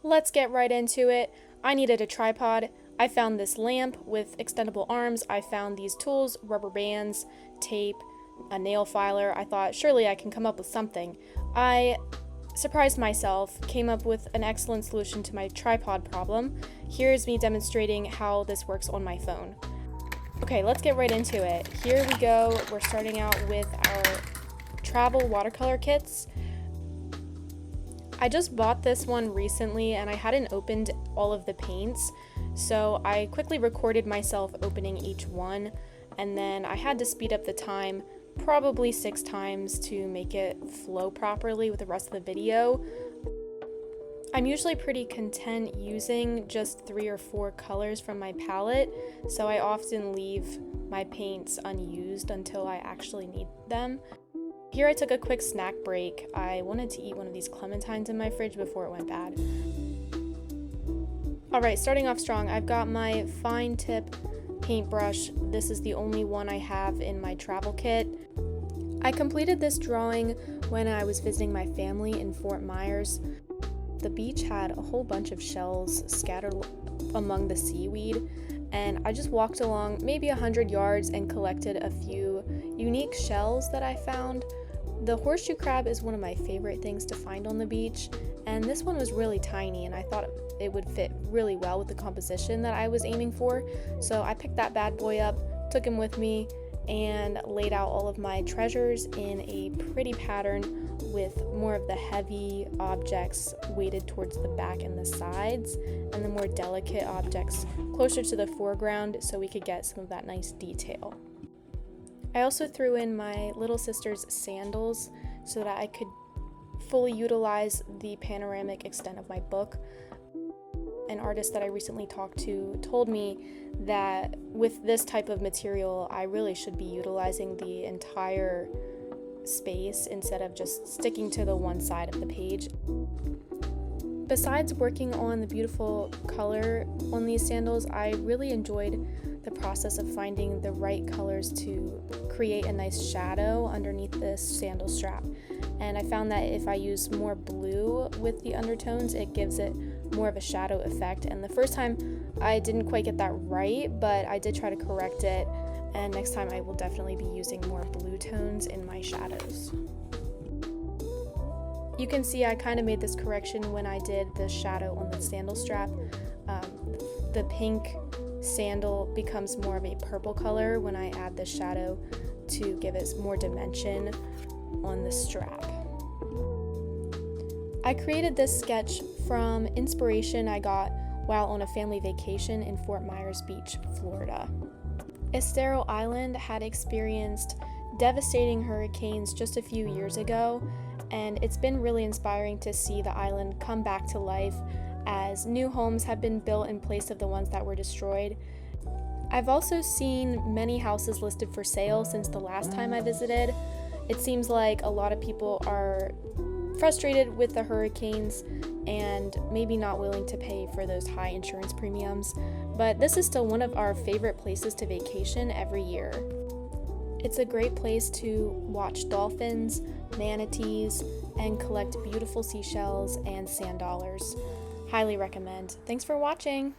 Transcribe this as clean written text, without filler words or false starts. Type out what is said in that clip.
Let's get right into it. I needed a tripod. I found this lamp with extendable arms. I found these tools, rubber bands, tape, a nail filer. I thought surely I can come up with something. I surprised myself, came up with an excellent solution to my tripod problem. Here's me demonstrating how this works on my phone. Okay, let's get right into it. Here we go. We're starting out with our travel watercolor kits. I just bought this one recently and I hadn't opened all of the paints, so I quickly recorded myself opening each one, and then I had to speed up the time probably 6 times to make it flow properly with the rest of the video. I'm usually pretty content using just 3 or 4 colors from my palette, so I often leave my paints unused until I actually need them. Here I took a quick snack break. I wanted to eat one of these clementines in my fridge before it went bad. Alright, starting off strong, I've got my fine tip paintbrush. This is the only one I have in my travel kit. I completed this drawing when I was visiting my family in Fort Myers. The beach had a whole bunch of shells scattered among the seaweed, and I just walked along maybe 100 yards and collected a few unique shells that I found. The horseshoe crab is one of my favorite things to find on the beach, and this one was really tiny and I thought it would fit really well with the composition that I was aiming for, so I picked that bad boy up, took him with me, and laid out all of my treasures in a pretty pattern with more of the heavy objects weighted towards the back and the sides, and the more delicate objects closer to the foreground so we could get some of that nice detail. I also threw in my little sister's sandals so that I could fully utilize the panoramic extent of my book. An artist that I recently talked to told me that with this type of material, I really should be utilizing the entire space instead of just sticking to the one side of the page. Besides working on the beautiful color on these sandals, I really enjoyed the process of finding the right colors to create a nice shadow underneath this sandal strap. And I found that if I use more blue with the undertones, it gives it more of a shadow effect. And the first time I didn't quite get that right, but I did try to correct it, and next time I will definitely be using more blue tones in my shadows. You can see I kind of made this correction when I did the shadow on the sandal strap. The pink sandal becomes more of a purple color when I add the shadow to give it more dimension on the strap. I created this sketch from inspiration I got while on a family vacation in Fort Myers Beach, Florida. Estero Island had experienced devastating hurricanes just a few years ago, and it's been really inspiring to see the island come back to life as new homes have been built in place of the ones that were destroyed. I've also seen many houses listed for sale since the last time I visited. It seems like a lot of people are frustrated with the hurricanes and maybe not willing to pay for those high insurance premiums, but this is still one of our favorite places to vacation every year. It's a great place to watch dolphins, manatees, and collect beautiful seashells and sand dollars. Highly recommend. Thanks for watching!